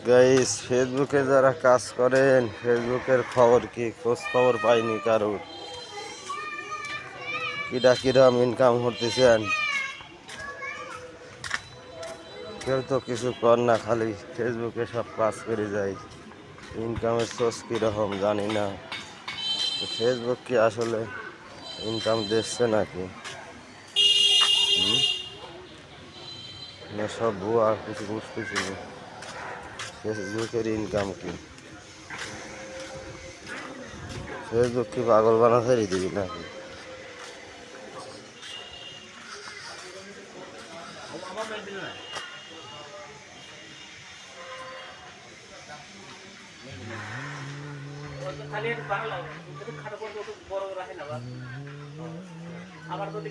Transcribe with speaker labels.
Speaker 1: Guys, ফেসবুকে যারা কাজ করেন ফেসবুকের খবর কি খোঁজ খবর পাইনি কারোর। কিরা কিরম ইনকাম করতেছেন কেউ তো কিছু কর না, খালি ফেসবুকে সব কাজ করে যায়। ইনকামের সোর্স কীরকম জানি না। তো ফেসবুক কি আসলে ইনকাম দিচ্ছে নাকি? না সব ভুয়া, কিছু বুঝতেছি না। ফেসবুকের ইনকাম কি? ফেসবুক কি পাগল বানাতে দিবি নাকি?
Speaker 2: খালি বাংলা খাটো বড় রাখে না আবার যদি